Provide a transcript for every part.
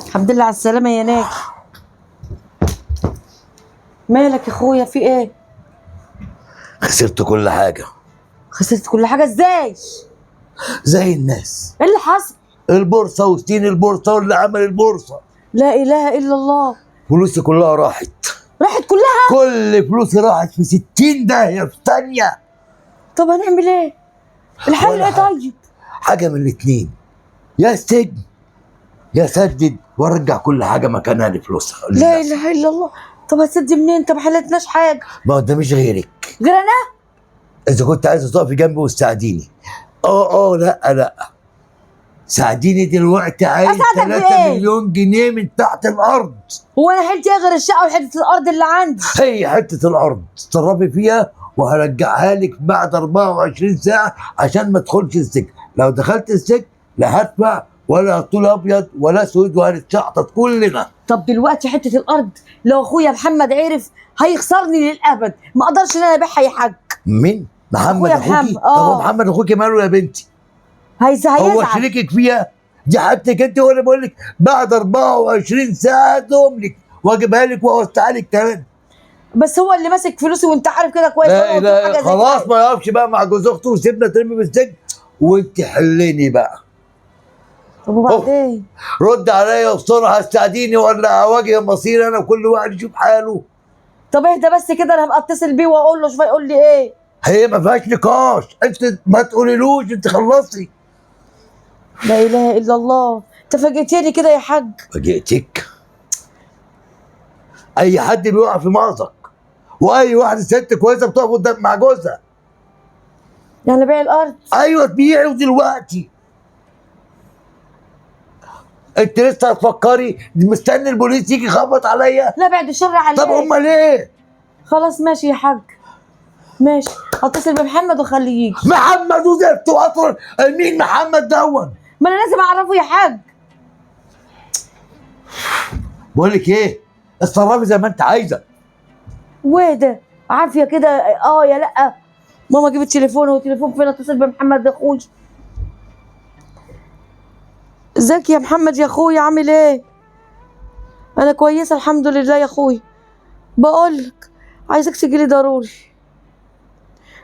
الحمد لله على السلامة يا ناجي. مالك يا اخويا، في ايه؟ خسرت كل حاجة. خسرت كل حاجة ازاي؟ زي الناس. ايه اللي حصل؟ البورصة وسين البورصة واللي عمل البورصة. لا اله الا الله. فلوسي كلها راحت. راحت كلها؟ كل فلوسي راحت في 60 داهية في ثانية. طب هنعمل ايه؟ الحل ايه طيب؟ حاجة من الاتنين، يا السجن يا سدد وارجع كل حاجة مكانها لفلوسها. لا اله الا الله. طب هتسد منين؟ انت ما حلتناش حاجة. ما قداميش غيرك. غير انا؟ إذا كنت عايزة تقفي جنبي وتساعديني. لا ساعديني دلوقتي، عايز 3 مليون جنيه من تحت الأرض. هو انا حيلتي ايه غير الشقة وحتة الأرض اللي عندي؟ هي حتة الأرض تصرفي فيها وهرجعها لك بعد 24 ساعة عشان ما تدخلش السجن. لو دخلت السجن لا هدفع ولا طول أبيض ولا أسود وهنتشحطط كلنا. طب دلوقتي حتة الأرض لو أخويا محمد عرف هيخسرني للأبد، ما أقدرش إن أنا أبيعها يا حاج. مين؟ محمد أخويا أخوكي؟ محمد. طب محمد أخوكي ماله يا بنتي؟ هيزعل. هو شريكك فيها؟ دي حاجتك أنت، وأنا بقول لك بعد 24 ساعة هدوم لك وأجيبها لك وأوسعها لك كمان. بس هو اللي ماسك فلوسي وأنت عارف كده كويس. لا خلاص ما يقفش بقى مع جوز أخته وسيبنا ترمي بالسجن وأنت حليني بقى. طب وبعدين؟ رد عليا بسرعه، هتساعديني ولا اواجه مصير انا وكل واحد يشوف حاله؟ طب اهدى بس كده، انا هبقى اتصل بيه واقول له. شوف هيقول لي ايه. هي ما فيهاش نقاش، انت ما تقوليلوش، انت خلصتي. لا اله الا الله. انت فاجئتني كده يا حاج. فاجئتك؟ اي حد بيقع في مأزق، واي واحده ست كويسه بتقف قدام مع جوزها. يعني بيع الارض؟ ايوه تبيعي دلوقتي. انت لسه هتفكري؟ مستني البوليس يجي يخبط عليا؟ لا بعد الشر عليك. طب امال ايه؟ خلاص ماشي يا حاج، ماشي. هتصل بمحمد واخليه يجي. محمد وزفت اصلا؟ مين محمد دون؟ ما انا لازم اعرفه يا حاج. بقول لك ايه، اتصرفي زي ما انت عايزه. وايه ده؟ عافيه كده يا لا. ماما جابت تليفون، هو تليفون فين؟ اتصل بمحمد اخوي. ازيك يا محمد يا اخويا، عامل ايه؟ انا كويسه الحمد لله يا اخويا. بقولك عايزك تجيلي ضروري.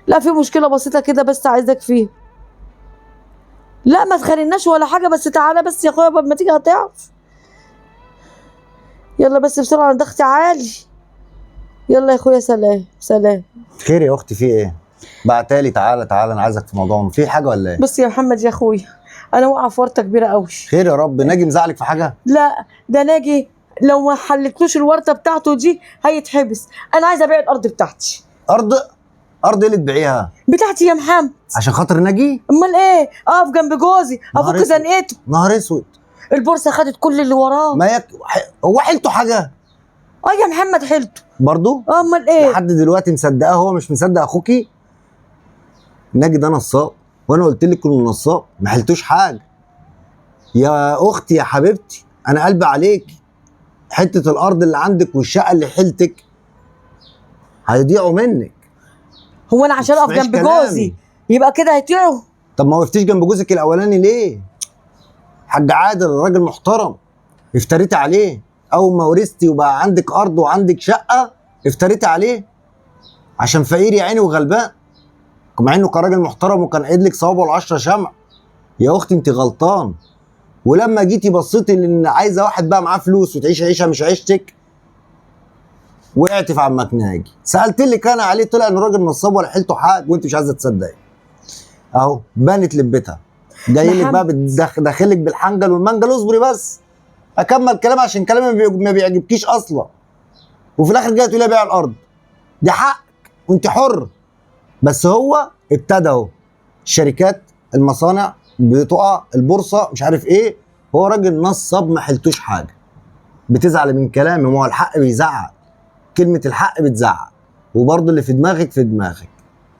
لا في مشكله بسيطه كده بس عايزك فيها. لا ما تخانقناش ولا حاجه، بس تعالى بس يا اخويا قبل ما تيجي هتعرف. يلا بس بسرعه، انا ضغطي عالي. يلا يا اخويا، سلام سلام. خير يا اختي، في ايه؟ بعتالي تعالى انا عايزك في موضوع، في حاجه ولا ايه؟ بص يا محمد يا اخويا، انا واقعه في ورطه كبيره قوي. خير يا رب. ناجي مزعلك في حاجه؟ لا ده ناجي لو ما حلتلوش الورطه بتاعته دي هيتحبس. انا عايزه ابيع الارض بتاعتي. ارض ايه اللي تبيعيها؟ بتاعتي يا محمد. عشان خاطر ناجي؟ امال ايه؟ اقف جنب جوزي افك زنقته. نهار اسود. البورصه خدت كل اللي وراه. ما هو حيلته حاجه؟ يا محمد حيلته برضه؟ امال ايه؟ لحد دلوقتي مصدقاه؟ هو مش مصدق اخوكي؟ ناجي ده نصاب، وانا قلت لك انه نصاب، ما حيلتوش حاجه. يا اختي يا حبيبتي، انا قلبي عليك. حته الارض اللي عندك والشقه اللي حيلتك هيضيعوا منك. هو انا عشان اقف جنب جوزي يبقى كده هيطيعوا؟ طب ما وقفتيش جنب جوزك الاولاني ليه؟ حاج عادل راجل محترم، افتريتي عليه. اول ما ورثتي وبقى عندك ارض وعندك شقه افتريتي عليه عشان فقير يا عيني وغلبان، مع انه كان راجل محترم وكان قايل لك صوابه العشرة شمع. يا اختي انت غلطان. ولما جيتي بصيتي ان عايزه واحد بقى معاه فلوس وتعيش عيشه مش عيشتك، وقعتي في عمك ناجي. سالت لك انا عليه، طلع انه راجل نصاب ولا حيلته حق وانت مش عايزه تصدقي. اهو بانت لبتها، جاي لك بقى داخلك بالحنجل والمنجل. اصبري بس اكمل كلام عشان كلامي ما بيعجبكيش اصلا، وفي الاخر جايه تقولي بيع الارض. دي حقك وانت حر. بس هو ابتدى اهو، الشركات المصانع بتقع، البورصه مش عارف ايه. هو راجل نصاب ما حلتوش حاجه. بتزعل من كلامي؟ ما هو الحق بيزعق، كلمه الحق بتزعق. وبرضه اللي في دماغك في دماغك.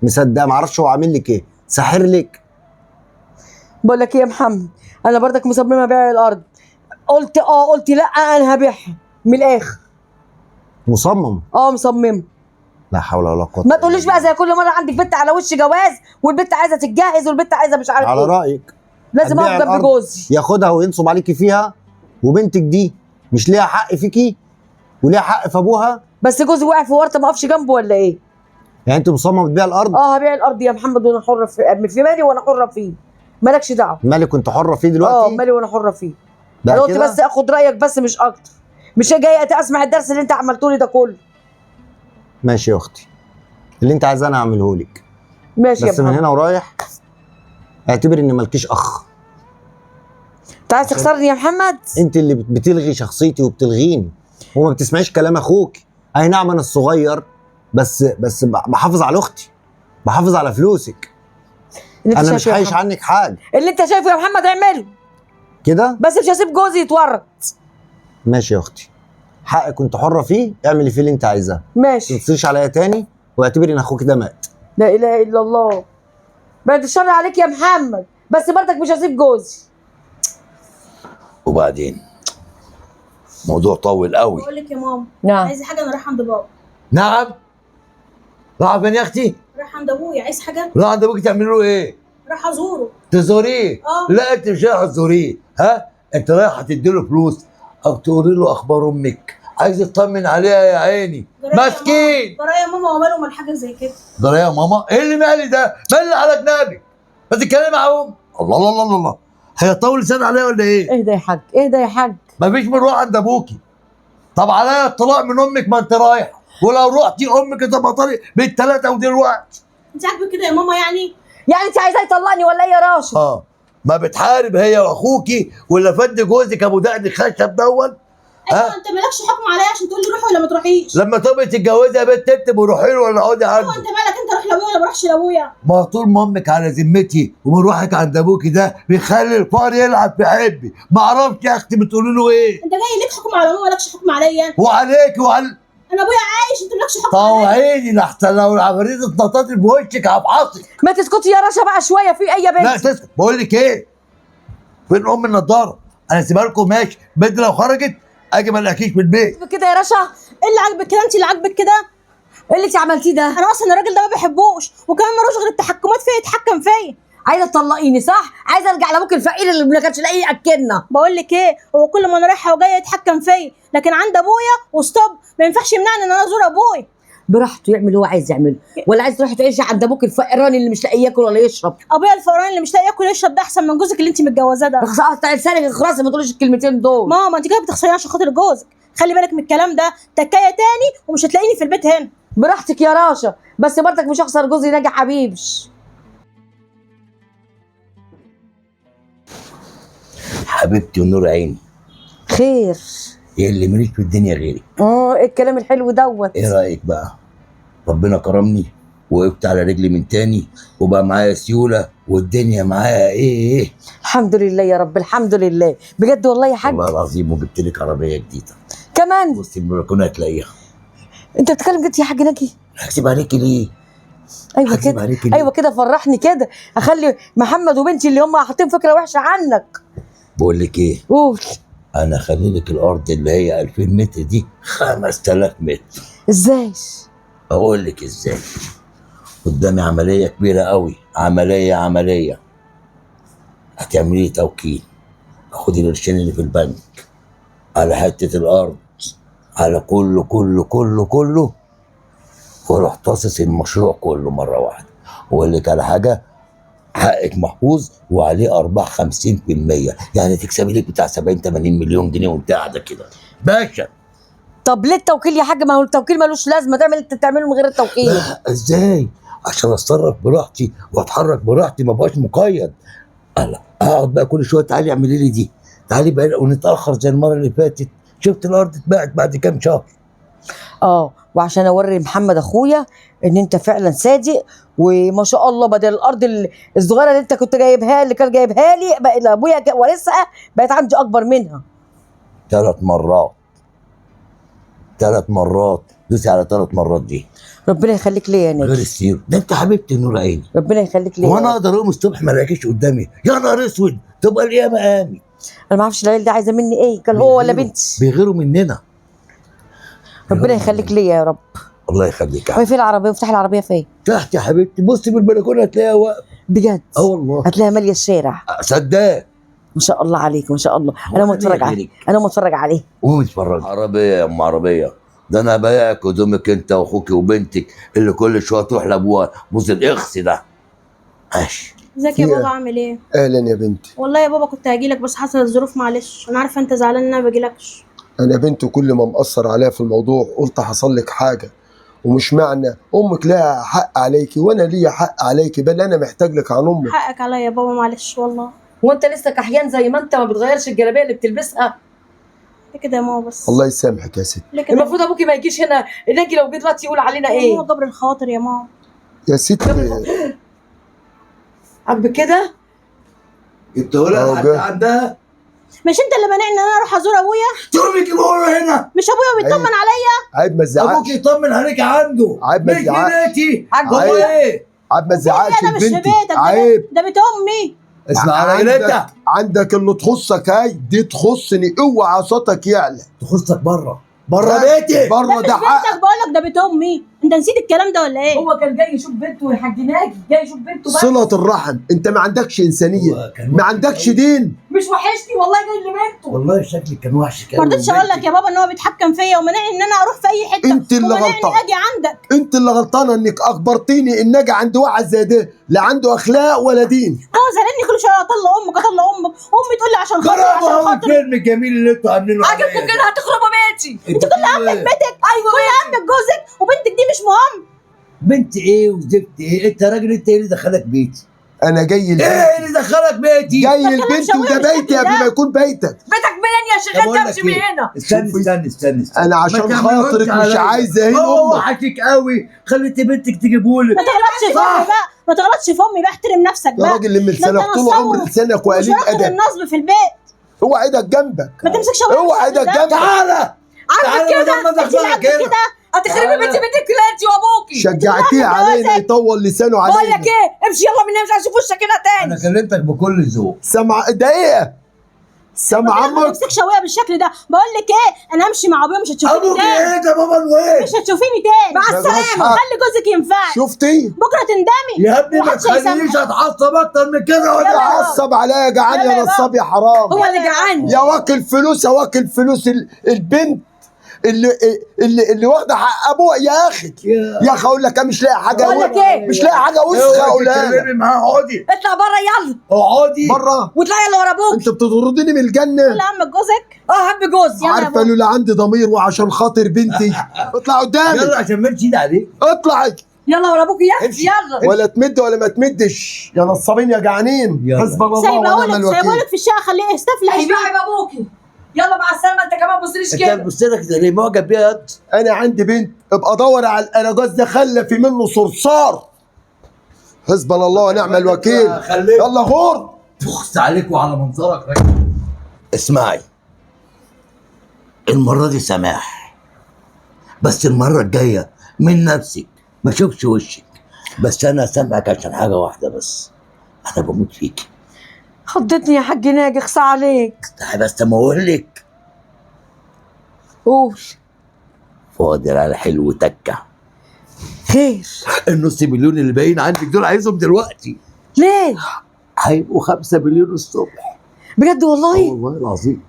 مصدق؟ ما اعرفش هو عامل لك ايه، ساحر لك. بقول لك ايه يا محمد، انا برضك مصممه ابيع الارض. قلت لا، انا هبيعها من الاخر. مصمم؟ مصممه. لا حول ولا قوه. ما تقوليش بقى زي كل مره عندك بنت على وش جواز، والبنت عايزه تتجهز، والبنت عايزه مش عارف على ايه. رايك. لازم هتبيع اقف جنب الأرض، جوزي. ياخدها وينصب عليكي فيها، وبنتك دي مش ليها حق فيكي وليها حق في ابوها؟ بس جوزي واقع في ورطه ما اقفش جنبه ولا ايه؟ يعني انت مصمم تبيع الارض؟ اه هبيع الارض يا محمد وانا حره في مالي وانا حره فيه. مالكش دعوه. مالك كنت حره فيه اه دلوقتي؟ مالي وانا حره فيه. بقى انا قلت كده؟ بس اخد رايك بس مش اكتر. مش جاي اسمع الدرس اللي انت عملته لي ده كله. ماشي يا اختي، اللي انت عايزاه انا اعمله لك، ماشي يا بس من محمد. هنا ورايح اعتبر ان مالكيش اخ. انت عايز تخسرني يا محمد؟ انت اللي بتلغي شخصيتي وبتلغيني وما بتسمعيش كلام اخوك. اي نعم انا الصغير، بس بحافظ على اختي، بحافظ على فلوسك. اللي انت انا مش شايفه يا حايش محمد. عنك حاجه اللي انت شايفه يا محمد اعمله. كده. بس مش هسيب جوزي يتورط. ماشي يا اختي، حقك كنت حره فيه، اعملي فيه اللي انت عايزاه، ما ماشي. تبصيش عليا تاني، واعتبري ان اخوك ده مات. لا اله الا الله. بعد الشر عليك يا محمد، بس برضك مش هسيب جوزي. وبعدين موضوع طول قوي. بقول لك يا ماما، نعم. عايزه حاجه؟ انا رايحه عند بابا. نعم. راح فين يا اختي؟ رايحه عند ابويا، عايز حاجه؟ راح عند ابوك تعملوا له ايه؟ رايحه ازوره. تزوريه؟ اه. لا انت مش رايحه تزوريه، ها؟ انت رايحه تدي له فلوس او تقولي له اخبار امك، عايز تطمن عليها يا عيني. مسكين. جرايه يا ماما، وماله من حاجه زي كده؟ ده يا ماما ايه اللي مالي ده؟ مالي على جنابك؟ ما تتكلمي معاهم. الله الله الله الله، هيطول لسان عليا ولا ايه؟ اهدى يا حاج، اهدى يا حاج. مفيش مروح عند ابوكي. طب عليا الطلاق من امك، ما انت رايحه، ولو رحتي امك هتبقى طريق بالثلاثه ودلوقتي. انت عاجبك كده يا ماما يعني؟ يعني انت عايزاه يطلقني ولا ايه يا راشد؟ اه ما بتحارب هي واخوكي ولا فد جوزك ابو دقن خشب دون؟ ايوه ها؟ انت مالكش حكم عليا عشان تقول لي روحي ولا ما تروحيش. لما تبقي تتجوزي يا بنت انت وروحي له ولا اقعدي ايوه عنده. انت مالك؟ انت روح لابويا ولا ما اروحش لابويا؟ ما طول ما امك على ذمتي ومروحك عند ابوكي ده بيخلي الفار يلعب في حبي. ما اعرفش يا اختي بتقولي له ايه. انت جاي ليك حكم على ماما، مالكش حكم عليا. وعليك وعلى انا ابويا عايش، انت مالكش حكم عليا. طوعيني لحتى لو العفاريت اتنططت في وشك هفحصك. ما تسكتي يا رشا بقى شويه، في ايه يا لا بنت؟ تسكت. بقول لك ايه، فين ام النضاره؟ انا سيبها لكم ماشي، بنت لو خرجت اجي ما الاقيش في البيت. كده يا رشا؟ ايه اللي عاجبك كده؟ انت اللي عاجبك كده؟ ايه اللي انت عملتيه ده؟ انا اصلا الراجل ده ما بحبوش، وكمان ملوش غير التحكمات فيا، يتحكم فيا. عايزه تطلقيني صح؟ عايزه ارجع لابوك الفقير اللي ما كانش لاقي ياكلنا. بقول لك ايه، هو كل ما انا رايحه وجايه يتحكم فيا، لكن عند ابويا وستوب، ما ينفعش يمنعني ان انا ازور ابويا. براحته يعمل اللي هو عايز يعمله، ولا عايز تروحي تعيشي عند ابوك الفقراني اللي مش لاقي ياكل ولا يشرب. ابويا الفقراني اللي مش لاقي ياكل يشرب ده احسن من جوزك اللي انت متجوزاه ده. اقطع لسانك خلاص، ما تقوليش الكلمتين دول. ماما انت كده بتخسريني عشان خاطر جوزك، خلي بالك من الكلام ده، تكايه تاني ومش هتلاقيني في البيت هنا. براحتك يا راشا، بس برضك مش هخسر جوزي ناجي حبيبش. حبيبتي ونور عيني، خير. ايه اللي ماليش في الدنيا غيرك. ايه الكلام الحلو دوت؟ ايه رايك بقى؟ ربنا كرمني وقفت على رجلي من تاني، وبقى معايا سيوله والدنيا معايا ايه. الحمد لله يا رب، الحمد لله بجد والله يا حاج. والله العظيم، وجبت لك عربيه جديده كمان؟ بصي البلكونه هتلاقيها. انت بتتكلم جد يا حاج ناجي؟ هكسب عليكي ليه؟ ايوه هكذب كده، عليكي ليه؟ ايوه كده فرحني كده، اخلي محمد وبنتي اللي هم حاطين فكره وحشه عنك. بقول لك ايه، قول. انا اخلي لك الارض اللي هي 2000 متر دي 5000 متر. ازاي؟ اقول لك ازاي. قدامي عمليه كبيره قوي، عمليه هتعملي لي توكيل، خدي القرشين اللي في البنك على حته الارض، على كله، واروح طاسس المشروع كله مره واحده. واقول لك على حاجه، حقك محفوظ وعليه ارباح 50%، يعني تكسبي لك بتاع 70 80 مليون جنيه وانت قاعده كده باشا. طب ليه التوكيل يا حاج؟ ما هو التوكيل ملوش لازمه، تعمل انت تعمله من غير التوكيل. لا ازاي؟ عشان اتصرف براحتي واتحرك براحتي، ما بقاش مقيد. لا اقعد بقى كل شويه تعالي اعملي لي دي، تعالي بقى ونتاخر زي المره اللي فاتت. شفت الارض اتباعت بعد كام شهر. وعشان اوري محمد اخويا ان انت فعلا صادق، وما شاء الله بدل الارض الصغيره اللي انت كنت جايبها اللي كان جايبها لي بقى ابويا وارثها، بقت عندي اكبر منها 3 مرات دوسي على 3 مرات دي. ربنا يخليك ليا يا غير ناجي. السير ده، انت حبيبتي نور عيني. ربنا يخليك ليا. وانا اقدر اقوم الصبح ما الاقيش قدامي، يا نهار اسود تبقى القيامه قامت. انا ما اعرفش العيال دي عايزه مني ايه، كان هو ولا بنتي؟ بيغيروا مننا. ربنا يخليك ليا يا رب. الله يخليك يا هو فين العربيه؟ مفتاح العربيه فين؟ تحت يا حبيبتي، بصي بالبلكونه هتلاقيها واقفه. بجد؟ والله هتلاقيها ماليه الشارع. صدق. ما شاء الله عليك، ما شاء الله. انا هو متفرج أنا عليه، غيرك؟ انا متفرج عليه. قومي اتفرجي. عربيه يا ام عربيه، ده انا بايعك قدامك انت واخوك وبنتك اللي كل شويه تروح لابوها بوز الاخس ده. ماشي. ازيك يا في بابا، إيه؟ عامل ايه؟ اهلا يا بنتي. والله يا بابا كنت هجيلك بس حصلت ظروف، معلش. انا عارفه انت زعلان ان انا ما بجيلكش. انا بنت كل ما مقصر عليها في الموضوع قلت حصل لك حاجه، ومش معنى امك لها حق عليكي وانا ليا حق عليكي، بل انا محتاج لك عن امك. حقك عليا يا بابا، معلش والله. هو انت لسه كحيان زي ما انت ما بتغيرش الجلابيه اللي بتلبسها؟ ليه كده يا ماما بس؟ الله يسامحك يا ست. ليه كده؟ المفروض ابوكي ما يجيش هنا، ناجي لو جه دلوقتي يقول علينا يا ايه؟ ماما جبر الخواطر يا ماما. يا ست عاجبك كده؟ انت ولا أهو حد جه. عندها؟ مش انت اللي مانعني ان انا اروح ازور ابويا؟ تقومي تجيبوه هنا. مش ابويا بيطمن أيوة. عليا؟ عيب ما ابوك تزعقش، يطمن عليك عنده. عيب ما مش تزعقش. بناتي. عيب. هو ايه؟ عيب ما تزعقش انا مش في لبنتي، بيتك، عيب. ده بيت امي. اسمع على رجلتك. عندك اللي تخصك، هاي دي تخصني، اوعى صوتك يعلى. تخصك بره بره بيتي. ده بره مش ده حق. بيتك، بقول لك ده بيت امي. انت نسيت الكلام ده ولا ايه؟ هو كان جاي يشوف بنته يا حاج ناجي، جاي يشوف بنته بس. صلة الرحم، انت ما عندكش انسانيه، هو كان ما عندكش دين. مش وحشني والله، جاي لبنته. والله شكلك كان وحش كده. ما رضيتش اقول لك يا بابا ان هو بيتحكم فيا ومنعني ان انا اروح في اي حته، انت اللي ومنعني غلطان. اجي عندك. انت اللي غلطانه انك اخبرتيني ان اجي عند واحد زي ده لا عنده اخلاق ولا دين. هو زعلني كل شويه اطلع امك اطلع امك، امي تقول لي عشان خاطر عشان برافو خاطر. الفيلم الجميل اللي انتوا عاملينه. عجبكم كده هتخربوا بيتي. انت كل عمك بيتك كل عمك جوزك وبنتك دي مش مهم. بنت ايه وزفت ايه؟ انت راجل، انت ايه اللي دخلك بيتي؟ انا جاي ايه البيت، اللي دخلك بيتي؟ جاي ما البيت تكلمش وده أبويا بيتي بالشكل قبل ده. ما يكون بيتك. بيتك منين يا طب شيخ؟ أقول انت لك امشي من ايه؟ هنا. استني. انا عشان ما تعملوش خاطرك مش عليا. عايز اهين هو امك. وحشك قوي، خليت بنتك تجيبهولك. ما تغلطش في امي بقى، ما تغلطش في امي بقى، احترم نفسك يا بقى. راجل لم ده لسانك أنت طول نصاب عمر لسانك ومش وقليل واخد ادب. النصب في البيت. اوعى ايدك جنبك، ما تمسكش ابويا اوعى بالشكل ايدك ده. جنبك. تعالى عاجبك تعالى كده؟ ما دام انت اللي دخلك عاجبك هنا. كده. هتخربي تعالى. بيتي بنتك انت وابوكي. شجعتيه علينا يطول لسانه بقول علينا. لك ايه، امشي يلا من هنا، مش عايز اشوف وشك هنا انا تاني. كلمتك بكل ذوق. سمع دقيقه، سمع ما عمك. تمسكش ابويا بالشكل ده. بقول لك ايه، انا همشي مع ابويا، مش هتشوفيني ابوك تاني. ايه ده بابا الواد؟ مش هتشوفيني تاني. مع ما السلامه. لهاش حق. خلي جوزك ينفعك، شفتي؟ بكره تندمي. يا ابني ما ومحدش تخلينيش هيسامحك. اتعصب اكتر من كده ولا يلا. حاجة. عصب عليا جعان يلا يا يا نصاب يا حرام. هو اللي جعان. يا واكل فلوس، يا واكل فلوس البنت اللي واخده حق ابوها يا اخي. يا اخي اقول لك مش لاقي حاجه، بقول لك ايه؟ مش لاقي حاجه وسخه اوعي اقولها لك. تتكلمي معاه. اقعدي اطلع بره يلا، اقعدي بره. واطلع يلا ورا ابوك. انت بتطردني من الجنه. يلا عمك جوزك. هم جوزي. يلا يا عارفه بابا. لولا عندي ضمير وعشان خاطر بنتي اطلع قدامي، يلا عشان ما ايد عليك. اطلع يلا ورا ابوك يا امشي. يلا. ولا تمد ولا ما تمدش يا نصابين يا جعانين. يلا. حسبنا الله ونعم سايبهولك الوكيل. في الشقه، خليه يستفلح بيه. اشبعي بابوكي. يلا مع السلامه، انت كمان بصليش انت كده. بتبص لك زي اللي معجب بيها يا قد. انا عندي بنت، ابقى ادور على الاراجوز ده خلفي منه صرصار. حسبنا الله ونعم الوكيل. خليك. يلا غور. تخص عليك وعلى منظرك راجل. اسمعي، المرة دي سماح، بس المرة الجاية من نفسك ما اشوفش وشك. بس انا سامعك عشان حاجة واحدة بس، انا بموت فيك. خضتني يا حاج ناجي، اخصى عليك. تعالى بس ما اقول لك. قول. فاضل على حلو تكة. خير. النص مليون اللي باقيين عندك دول عايزهم دلوقتي. ليه؟ هيبقوا 5 مليون الصبح. بجد والله؟ والله العظيم.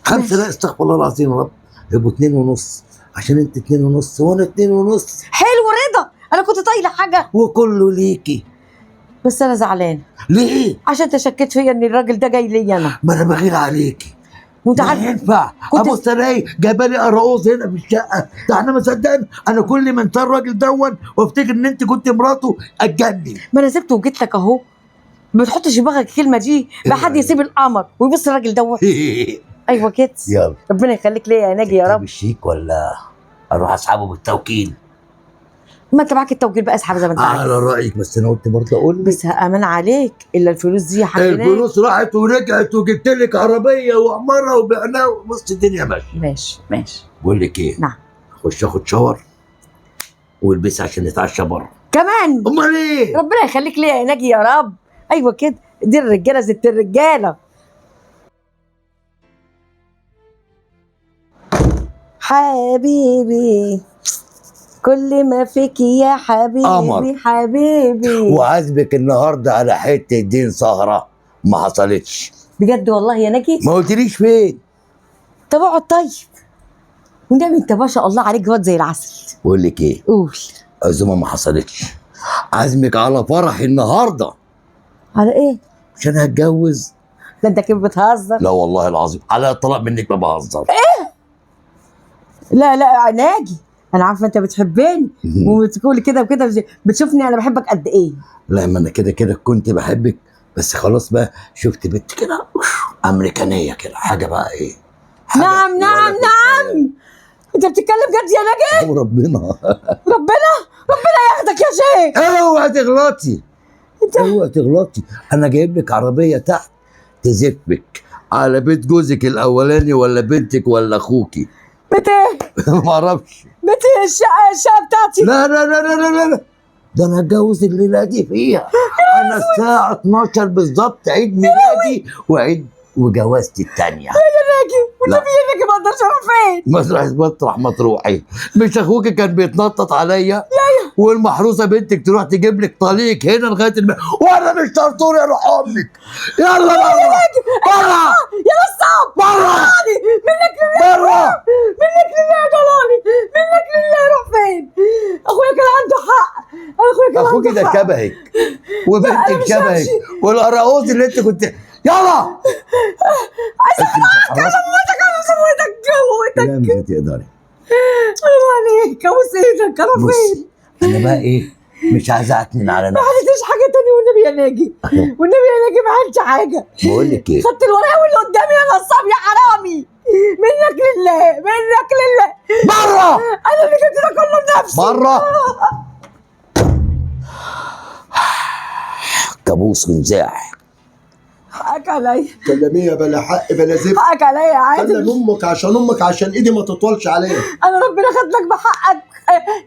5 لا استغفر الله العظيم يا رب، يبقوا 2.5 عشان انت 2.5 وانا 2.5 حلو رضا، انا كنت طايله حاجه. وكله ليكي. بس انا زعلان ليه؟ عشان انت شكيت فيا ان الراجل ده جاي لي انا. ما انا بغير عليكي. وانت ما عارف ينفع كنت- ابو سراي جايبه لي قراقوز هنا في الشقه، ده احنا ما صدقنا. انا كل ما انسى الراجل دون وافتكر ان انت كنت مراته اتجنن. ما انا سبت وجيت لك اهو. ما بتحطش في دماغك الكلمه دي، لا حد يسيب القمر ويبص الراجل دوت. ايوه كده. يلا. ربنا يخليك ليا يا ناجي يا رب. الشيك ولا اروح اسحبه بالتوكيل؟ ما انت معاك التوكيل بقى، اسحب زي ما انت عايز. على رايك، بس انا قلت برضه اقول لك. بس هأمن عليك الا الفلوس دي يا حاج ناجي. الفلوس راحت ورجعت وجبت لك عربيه وعماره وبعناها ونص الدنيا ماشيه. ماشي ماشي. بقول لك ايه؟ نعم. خش اخد شاور والبسي عشان نتعشى بره. كمان. امال ايه؟ ربنا يخليك ليا يا ناجي يا رب. ايوه كده، دي الرجاله زت الرجاله. حبيبي كل ما فيك يا حبيبي قمر. حبيبي. وعازبك النهارده على حته دين سهره ما حصلتش. بجد والله يا ناجي؟ ما قلتليش فين؟ طب اقعد طيب. والنبي انت ما شاء الله عليك واد زي العسل. بقول لك ايه؟ قول. عزومه ما حصلتش. عازمك على فرح النهارده على ايه؟ عشان هتجوز. ده انت كيف بتهزر؟ لا والله العظيم على الطلاق منك ما بهزر. لا لا ناجي، انا عارفه انت بتحبني وبتقول كده وكده، بتشوفني انا بحبك قد ايه. لا ما انا كده كده كنت بحبك، بس خلاص بقى شفت بنت كده امريكانيه كده حاجه بقى ايه. حاجة نعم ولا نعم في نعم. انت بتتكلم جد يا ناجي؟ الخيال. ربنا ربنا ياخدك يا شيخ. اوعى تغلطي، اوعى تغلطي. انا جايب لك عربيه تحت تزفك على بيت جوزك الاولاني ولا بنتك ولا اخوكي. بيت ايه؟ ما اعرفش. بيت الشقه بتاعتي. لا لا لا لا لا لا، ده انا اتجوز الليله دي فيها. انا الساعه 12 بالظبط عيد ميلادي وعيد وجوازتي الثانيه. يا ناجي والنبي يا ناجي ما اقدرش اروح فين؟ مطرح ما تروحي. مش اخوك كان بيتنطط عليا؟ والمحروسه بنتك تروح تجيب لك طليق هنا لغايه وانا مش طرطور يا روح امك. يلا بره بره يا نصاب بره منك لله، بره. منك لله يا ضلالي، منك لله. روح فين؟ اخويا كان عنده حق، اخويا كان اخوك عنده ده حق. شبهك وبنتك مش شبهك همشي. والقراقوز اللي انت كنت. يلا عايزه اموتك اموتك لا مش هتقدري. حرام عليك، ابوس ايدك. انا بصي فين؟ انا بقى ايه، مش عايز اعتمد على ما نفسي. عملتش حاجه تاني والنبي يا ناجي، والنبي يا ناجي ما عملتش حاجه. بقول لك ايه، خدت الورقه واللي قدامي يا نصاب يا حرامي. منك لله، منك لله. بره انا اللي جبت ده كله بنفسي. بره. كابوس ونزاح. حقك عليا، كلميها بلا حق بلا زفت. حقك عليا يا عادل. كلم امك عشان ايدي ما تطولش عليها. انا ربنا خد لك بحقك.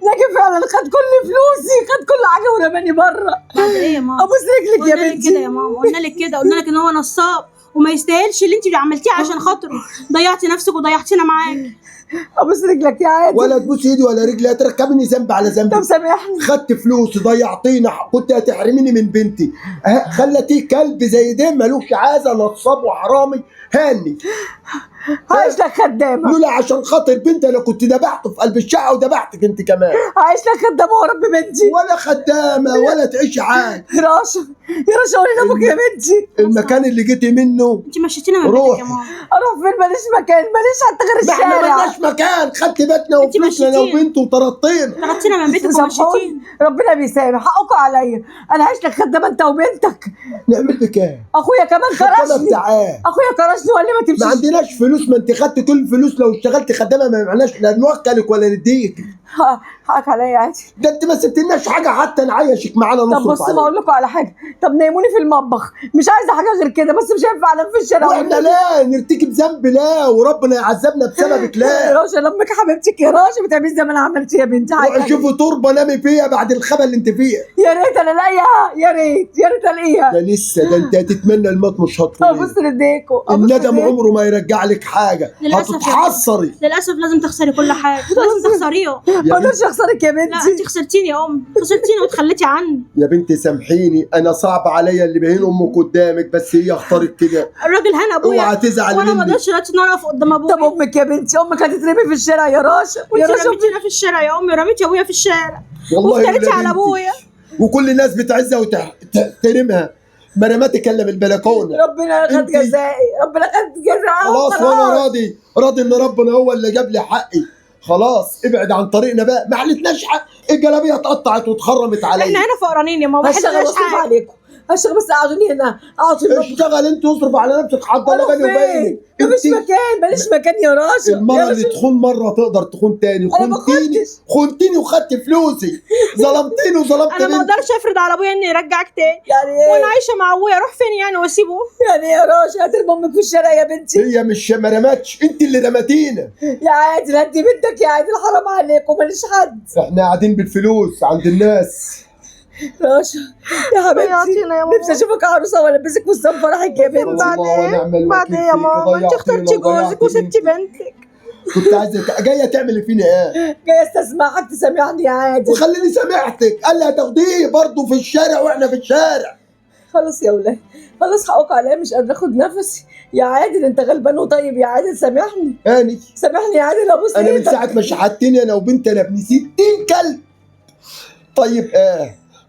ناجي فعلا خد كل فلوسي، خد كل حاجه ورماني بره. بعد ايه يا ماما؟ ابوس رجلك يا قلنا لك بنتي. كده يا ماما، قلنا لك كده، قلنا لك ان هو نصاب وما يستاهلش اللي انت عملتيه عشان خاطره. ضيعتي نفسك وضيعتينا معاك. ابوس رجلك يا عادل. ولا تبوس ايدي ولا رجلي، هتركبني ذنب على ذنب. طب سامحني. خدت فلوسي ضيعتينا، كنت هتحرميني من بنتي. خلتيه كلب زي ده ملوش عازه، نصاب وحرامي. هاني عايش لك خدامه، لولا عشان خاطر بنتي انا كنت دبحته في قلب الشقه ودبحتك انت كمان. عايش لك خدامه ورب بنتي. ولا خدامه ولا تعيشي عاد. راشا يا راشا قولي لابوك يا بنتي. المكان اللي جيتي منه انت مشيتينا من روح. بيتك يا ماما. اروح فين؟ ماليش مكان، ماليش حتى غير ما احنا الشارع. ملناش مكان. خدت بيتنا انت وفلوسنا انا مشيتينا. وبنته وطردتينا. طردتينا من بيتك ومشيتينا. سامحوني، ربنا بيسامح، حقكم عليا. انا عايش لك خدامه انت وبنتك. نعمل بك ايه؟ اخويا كمان خدامه كرشني، بتاعاه. اخويا كرشني وقال لي ما ما تمشيش. عندناش فلوس، ما انت خدت كل الفلوس. لو اشتغلت خدامه ما معناش لا نوكلك ولا نديك. حقك عليا يا عادل. ده انت ما سبتلناش حاجه حتى نعيشك معانا طب نصرف بصوا عليك. بقول لكم على حاجه، طب نيموني في المطبخ، مش عايزه حاجه غير كده، بس مش هينفع انام في الشارع. واحنا لا نرتكب ذنب لا وربنا يعذبنا بسببك يا لا. راشا لمك حبيبتك يا راشا، ما تعمليش زي ما انا عملت يا بنتي. روحي شوفي تربه نامي فيها بعد الخبل اللي انت فيها. يا ريت انا الاقيها، يا ريت يا ريت الاقيها. ده لسه، ده انت هتتمنى الموت مش ابص هتطولي. لديكوا، الندم عمره ما يرجع لك حاجه، للأسف يا هتتحسري. للاسف لازم تخسري كل حاجه، لازم تخسريها. ما اقدرش اخسرك يا لا انت بنتي. خسرتيني يا ام، خسرتيني وتخليتي عني. يا بنتي سامحيني، انا صعب عليا اللي بين امك قدامك، بس هي اختارت كده. الراجل هنا ابويا اوعى تزعل وانا ما مني. اقدرش دلوقتي ان انا اقف قدام ابويا. طب امك يا بنتي، امك هتترمي في الشارع يا راشا، يا وانت راشا. رميتينا في الشارع يا امي، ورميتي ابويا في الشارع والله وافتريتي ولا على بنتي. ابويا. وكل الناس بتعزها وتحترمها، ما رمت الا من البلكونه. ربنا خد انتي- جزائي، ربنا خد جزائي. خلاص وانا راضي ان ربنا هو اللي جاب لي حقي. خلاص ابعد عن طريقنا بقى، ما حلتناش حق. الجلابيه اتقطعت واتخرمت احنا عليا. هنا فقرانين يا ماما، ما هشتغل حدش واصرف حاجه. عليكم، هشتغل بس قعدوني هنا، اقعد في المطبخ. اشتغل انت واصرف على نفسك، حضر اروح بالي وبينك. فين؟ مفيش مكان، ماليش مكان يا راشا. المرة يا اللي راشا. تخون مرة تقدر تخون تاني. أنا ما خنتيني وخدت فلوسي. ظلمتيني وظلمت انا ما بنتي. اقدرش افرض على ابويا اني يرجعك تاني. يعني وانا ايه؟ عايشه مع ابويا اروح فين يعني واسيبه؟ يعني ايه يا راشا؟ هترمي امك في الشارع يا بنتي؟ هي مش ما رمتش، انت اللي رمتينا. يا عادل انت بنتك يا عادل، حرام عليكم، ماليش حد. احنا قاعدين بالفلوس عند الناس. راشا يا حبيبتي، ضيعتينا يا ماما. نفسي اشوفك عروسه والبسك فستان فرحك يا بنتي. الله ونعم الوكيل بعدين يا فيك. ماما انت ضيعتينا اخترتي جوزك وضيعتي وسبتي بنتي. بنتك. كنت عايزه جايه تعمل فينا ايه؟ جاي استسمعك تسامحني يا عادل. وخليني سامحتك، قال لي هتاخديه برضه في الشارع واحنا في الشارع. خلاص يا ولاد، خلاص حقك عليا، مش قادره اخد نفسي يا عادل. انت غلبان وطيب يا عادل، سامحني هاني سامحني يا عادل، ابوس انا من ايدك. ساعه ما شحتني انا وبنتي انا ابن 60 كلب. طيب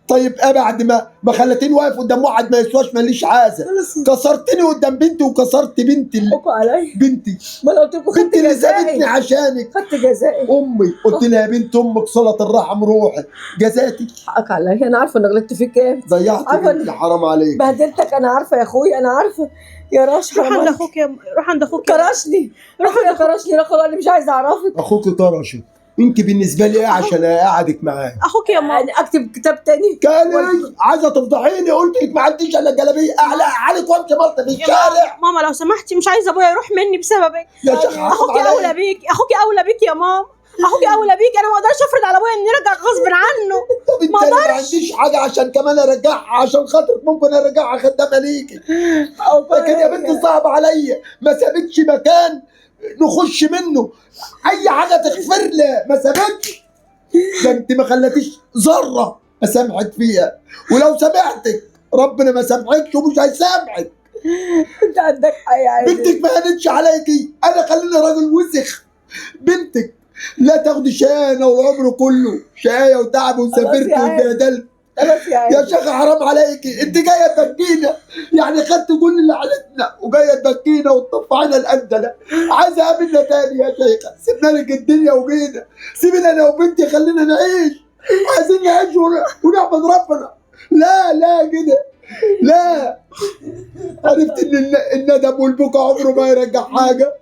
طيب بعد ما خلتني واقف قدام واحد ما يسواش ماليش عازه، كسرتني قدام بنتي وكسرت بنتي حقك عليا، بنتي ما انا قلت لكم خدت بنتي اللي سابتني جزائي، عشانك. خدت جزائي. امي قلت لها يا بنت امك صله الرحم روحي، جزاتك حقك عليا، انا عارفه اني غلطت فيك ايه، ضيعت عارفة بنتي، حرام عليك. بهدلتك، انا عارفه يا اخوي، انا عارفه يا راش. روح حرام عند عليك. اخوك يا روح عند اخوك يا كرشني، اخويا كرشني، رقم قال لي مش عايز اعرفك. اخوك طرشت، انت بالنسبه لي ايه عشان اقعدك معاه؟ اخوك يا ماما. يعني اكتب كتاب تاني؟ كان عايزه تفضحيني، قلت لك ما عنديش الا جلابيه اعلى عليك وامشي ملط في يا الشارع. ماما لو سمحتي، مش عايزه ابويا يروح مني بسببك. يا شيخ حرام اخوك عليك. اولى بيك، اخوك اولى بيك يا ماما، اخوك اولى بيك. انا ما اقدرش افرض على ابويا اني ارجع غصب عنه. طب انت أنا ما عنديش حاجه عشان كمان ارجعها، عشان خاطرك ممكن ارجعها خدامه ليكي، لكن يا بنتي صعب عليا، ما سابتش مكان نخش منه، اي حاجه تغفر لي ما سابتش. ده انت ما خلتيش ذره اسامحك فيها، ولو سامحتك ربنا ما سامحكش ومش هيسامحك. انت عندك حق يا عادل. بنتك ما هانتش عليكي، انا خليني راجل وسخ. بنتك لا تاخدي شقايه والعمر كله شقايه وتعب وسافرت يا عادل. واتبهدلت. خلاص يا عادل. يا شيخ حرام عليكي، انت جايه تبكينا، يعني خدت كل اللي عيلتنا وجايه تبكينا وتطفعنا الأندلة، عايزه اقابلنا تاني يا شيخه؟ سيبنا لك الدنيا وجينا، سيبنا انا وبنتي خلينا نعيش، عايزين نعيش ونعبد ربنا. لا كده لا. عرفت ان الندم والبكا عمره ما يرجع حاجه.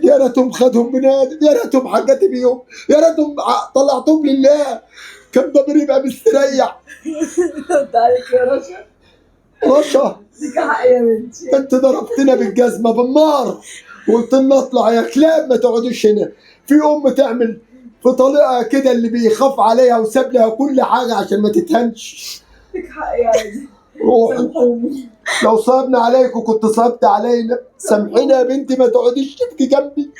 يا ريتهم خدهم بنادم، يا ريتهم حاجات بيهم، يا ريتهم طلعتهم لله، كان ضميري يبقى مستريح. انت عليك يا رشا، رشا ليك حق يا بنتي. انت ضربتنا بالجزمه بالنار وقلت لنا اطلع يا كلاب ما تقعدوش هنا. في ام تعمل في طليقها كده اللي بيخاف عليها وساب لها كل حاجه عشان ما تتهنش. ليك حق يا عادل. روحي، سامحوني. لو صابنا عليك وكنت صابت علينا سامحينا يا بنتي، ما تقعديش تبكي جنبي،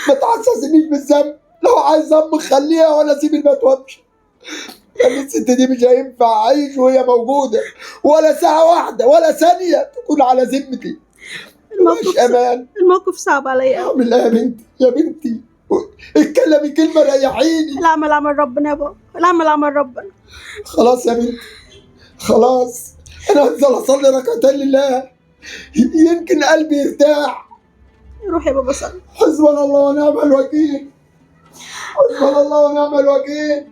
ما تحسسنيش بالذنب. لو عايز ذنب خليها وانا اسيب البيت وامشي. يعني الست دي مش هينفع اعيش وهي موجوده ولا ساعه واحده ولا ثانيه تكون على ذمتي. مش امان. الموقف صعب عليا. اعمل ايه يا بنتي؟ يا بنتي اتكلمي كلمه ريحيني. العمل عمل ربنا يا بابا، العمل عمل ربنا. خلاص يا بنتي خلاص، انا هنزل اصلي ركعتين لله يمكن قلبي يرتاح. روح يا بابا صلي. حسبنا الله ونعم الوكيل، حسبنا الله ونعم الوكيل.